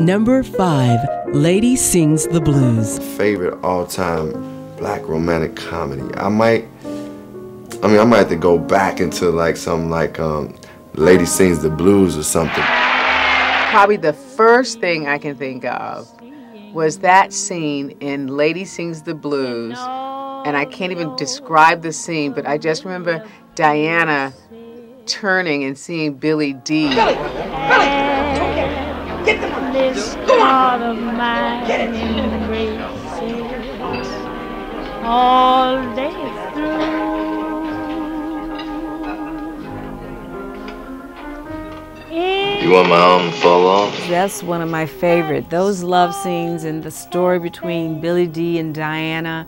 Number 5, Lady Sings the Blues. Favorite all-time black romantic comedy. I might have to go back into like something like Lady Sings the Blues or something. Probably the first thing I can think of was that scene in Lady Sings the Blues. And I can't even describe the scene, but I just remember Diana turning and seeing Billy Dee. Billy! Get the one! Come on! Get it! All day through. You want my arm to fall off? That's one of my favorite. Those love scenes and the story between Billy Dee and Diana.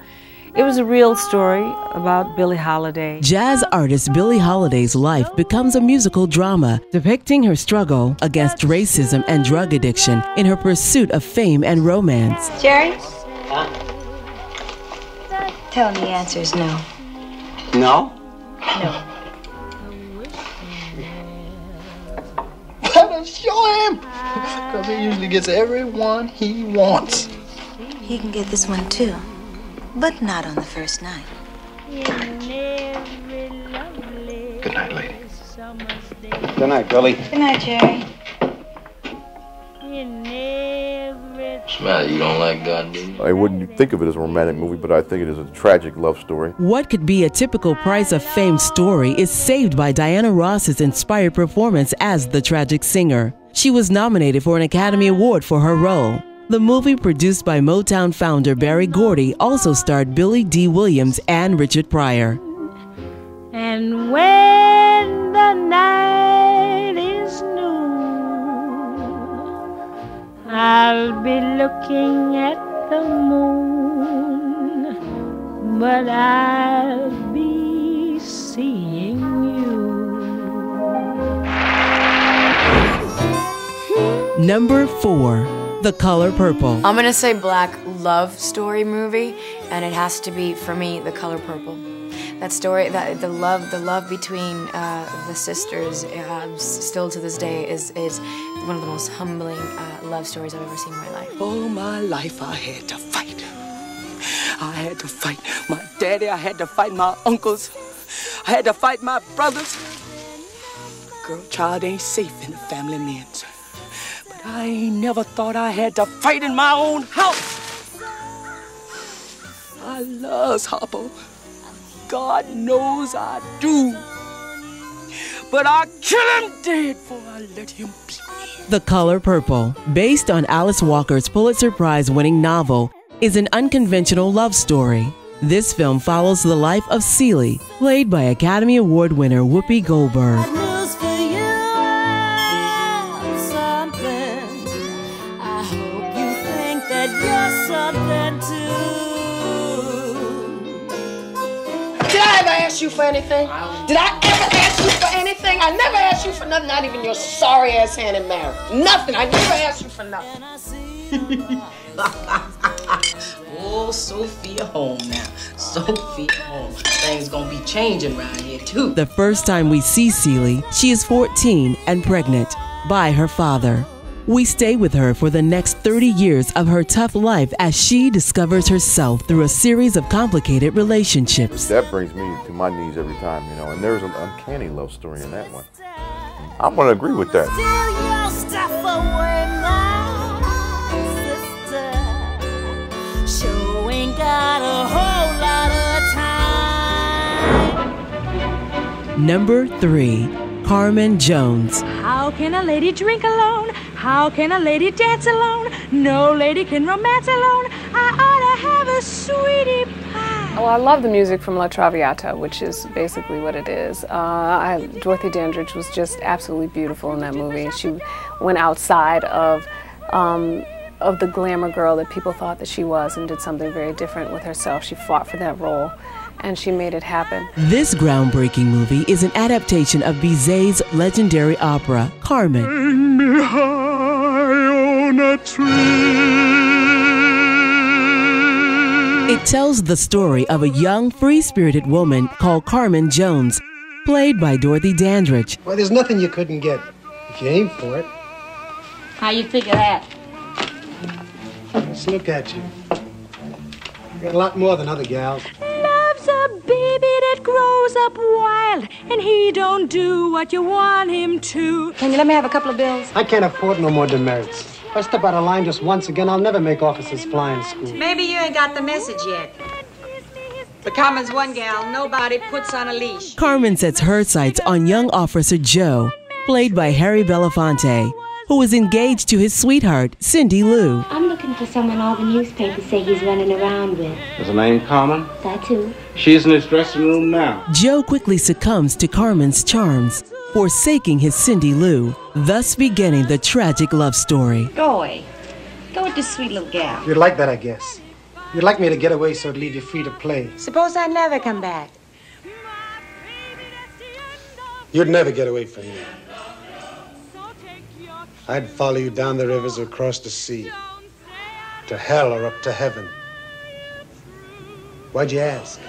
It was a real story about Billie Holiday. Jazz artist Billie Holiday's life becomes a musical drama, depicting her struggle against racism and drug addiction in her pursuit of fame and romance. Jerry? Huh? Tell him the answer is no. No? No. Better show him! Because he usually gets everyone he wants. He can get this one too. But not on the first night. Good night, lady. Good night, Billy. Good night, Jerry. What's the matter? You don't like God, do you? I wouldn't think of it as a romantic movie, but I think it is a tragic love story. What could be a typical Price of Fame story is saved by Diana Ross's inspired performance as the tragic singer. She was nominated for an Academy Award for her role. The movie, produced by Motown founder Berry Gordy, also starred Billy Dee Williams and Richard Pryor. And when the night is new, I'll be looking at the moon, but I'll be seeing you. Number 4, The Color Purple. I'm gonna say black love story movie, and it has to be, for me, The Color Purple. That story, the love between the sisters, still to this day, is one of the most humbling love stories I've ever seen in my life. All my life I had to fight. I had to fight my daddy, I had to fight my uncles, I had to fight my brothers. Girl, child ain't safe in the family men's. But I ain't never thought I had to fight in my own house. I loves Harpo. God knows I do. But I kill him dead before I let him be. The Color Purple, based on Alice Walker's Pulitzer Prize-winning novel, is an unconventional love story. This film follows the life of Celie, played by Academy Award winner Whoopi Goldberg. Did I ever ask you for anything? Did I ever ask you for anything? I never asked you for nothing, not even your sorry ass hand in marriage. Nothing. I never asked you for nothing. Oh, Sophia home now. Sophia home. Things gonna be changing around here too. The first time we see Celie, she is 14 and pregnant by her father. We stay with her for the next 30 years of her tough life as she discovers herself through a series of complicated relationships. That brings me to my knees every time, you know, and there's an uncanny love story in that one. I'm going to agree with that. Number 3, Carmen Jones. How can a lady drink alone? How can a lady dance alone? No lady can romance alone. I ought to have a sweetie pie. Well, I love the music from La Traviata, which is basically what it is. Dorothy Dandridge was just absolutely beautiful in that movie. She went outside of the glamour girl that people thought that she was and did something very different with herself. She fought for that role, and she made it happen. This groundbreaking movie is an adaptation of Bizet's legendary opera, Carmen. Hang me high on a tree. It tells the story of a young, free-spirited woman called Carmen Jones, played by Dorothy Dandridge. Well, there's nothing you couldn't get if you aim for it. How you figure that? Let's look at you. You got a lot more than other gals. Love's a baby that grows up wild, and he don't do what you want him to. Can you let me have a couple of bills? I can't afford no more demerits. If I step out of line just once again, I'll never make officers fly in school. Maybe you ain't got the message yet. But Carmen's one gal nobody puts on a leash. Carmen sets her sights on young officer Joe, played by Harry Belafonte, who is engaged to his sweetheart, Cindy Lou. I'm looking for someone all the newspapers say he's running around with. Is her name Carmen? That too. She's in his dressing room now. Joe quickly succumbs to Carmen's charms, forsaking his Cindy Lou, thus beginning the tragic love story. Go away. Go with this sweet little gal. You'd like that, I guess. You'd like me to get away so it'd leave you free to play. Suppose I never come back. You'd never get away from me. I'd follow you down the rivers or across the sea, to hell or up to heaven. Why'd you ask?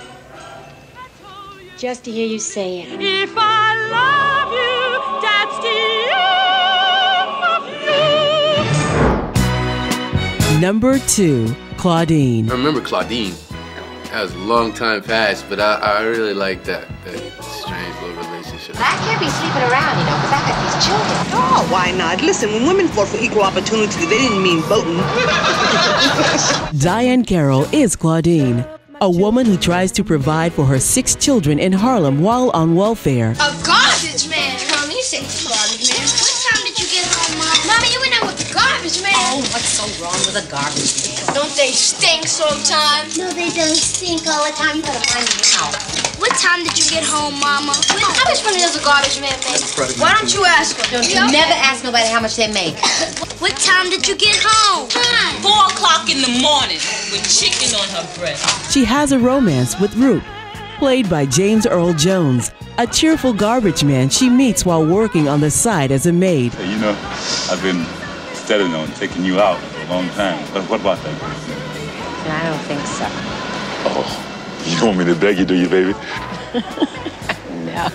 Just to hear you say it. If I love you, that's the end of you. Number 2, Claudine. I remember Claudine. That was a long time past, but I really like that strange little relationship. I can't be sleeping around, you know, because I got these children. Oh, why not? Listen, when women fought for equal opportunity, they didn't mean voting. Diane Carroll is Claudine, a woman who tries to provide for her 6 children in Harlem while on welfare. A garbage man, Tommy. You say garbage man. What time did you get home, Mom? Mommy, you went out with the garbage man. Oh, what's so wrong with a garbage man? Don't they stink sometimes? No, they don't stink all the time. You gotta find me out. What time did you get home, Mama? How much money does a garbage man make? Why don't you ask him? Don't you never ask nobody how much they make. What time did you get home? 4 o'clock in the morning with chicken on her breast. She has a romance with Roop, played by James Earl Jones, a cheerful garbage man she meets while working on the side as a maid. Hey, you know, I've been studying on taking you out for a long time. What about that? I don't think so. Oh, you don't want me to beg you, do you, baby? No.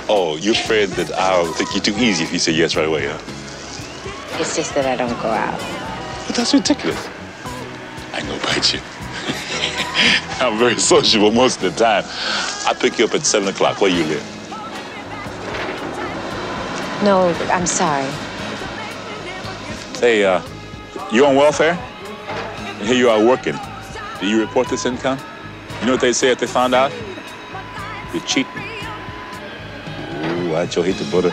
Oh, you're afraid that I'll think you too easy if you say yes right away, huh? It's just that I don't go out. But that's ridiculous. I know about you. I'm very sociable most of the time. I'll pick you up at 7 o'clock. Where you live? No, I'm sorry. Hey, you on welfare? And here you are working. Do you report this income? You know what they say if they found out? You're cheating. Ooh, I'd sure hate to put a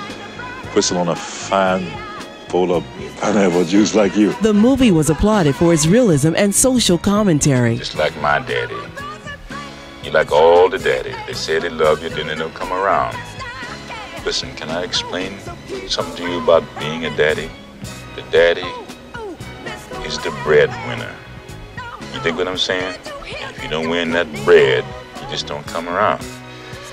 whistle on a fine bowl of pineapple juice like you. The movie was applauded for its realism and social commentary. Just like my daddy. You like all the daddies. They say they love you, then they don't come around. Listen, can I explain something to you about being a daddy? The daddy is the breadwinner. You think what I'm saying? And if you don't win that bread, you just don't come around.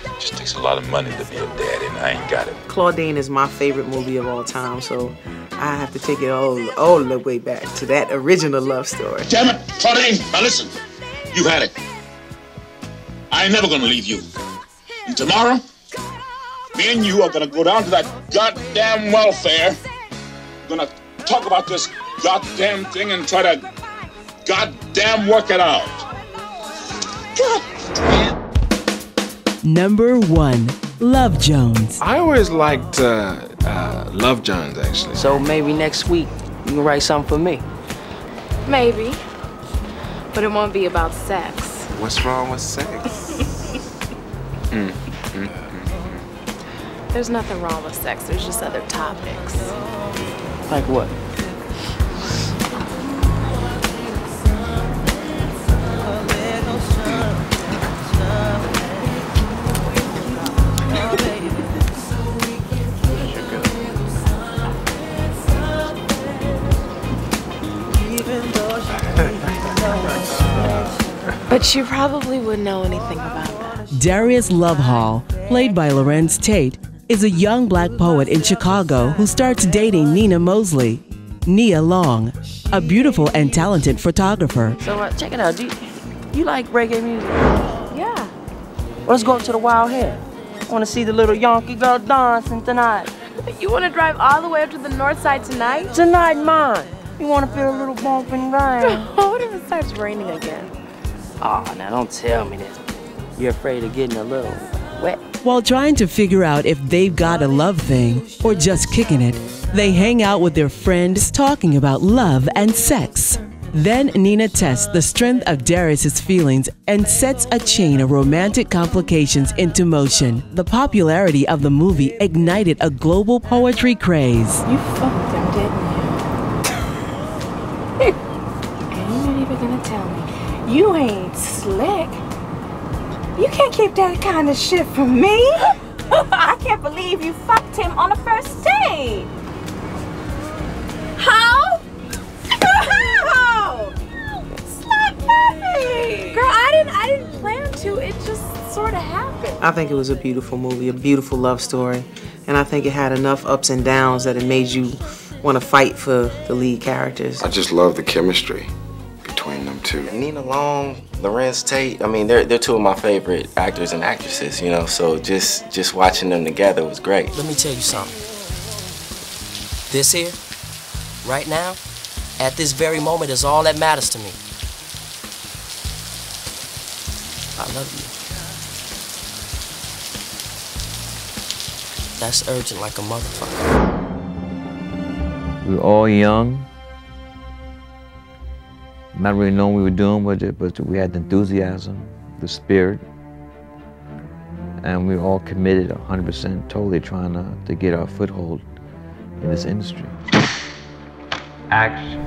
It just takes a lot of money to be a daddy, and I ain't got it. Claudine is my favorite movie of all time, so I have to take it all the way back to that original love story. Damn it, Claudine! Now listen, you had it. I ain't never gonna leave you. And tomorrow, me and you are gonna go down to that goddamn welfare. We're gonna talk about this goddamn thing and try to goddamn work it out. Number 1, Love Jones. I always liked Love Jones, actually. So maybe next week you can write something for me. Maybe. But it won't be about sex. What's wrong with sex? There's nothing wrong with sex. There's just other topics. Like what? But you probably wouldn't know anything about that. Darius Love Hall, played by Lorenz Tate, is a young black poet in Chicago who starts dating Nina Mosley, Nia Long, a beautiful and talented photographer. So check it out. Do you like reggae music? Yeah. Well, let's go to the Wild Hair. I want to see the little Yankee girl dancing tonight. You want to drive all the way up to the north side tonight? Tonight, mine. You want to feel a little bump and rain? What if it starts raining again? Oh, now don't tell me that. You're afraid of getting a little wet. While trying to figure out if they've got a love thing or just kicking it, they hang out with their friends talking about love and sex. Then Nina tests the strength of Darius's feelings and sets a chain of romantic complications into motion. The popularity of the movie ignited a global poetry craze. You fucked them, didn't you? And you ain't even gonna tell me. You ain't slick. You can't keep that kind of shit from me. I can't believe you fucked him on the first date. How? How? Slap me. Girl, I didn't plan to. It just sort of happened. I think it was a beautiful movie, a beautiful love story. And I think it had enough ups and downs that it made you want to fight for the lead characters. I just love the chemistry between them two. Nina Long, Lorenz Tate, I mean, they're two of my favorite actors and actresses, you know, so just watching them together was great. Let me tell you something. This here, right now, at this very moment, is all that matters to me. I love you. That's urgent like a motherfucker. We were all young. Not really knowing what we were doing with it, but we had the enthusiasm, the spirit, and we were all committed 100%, totally trying to get our foothold in this industry. Action.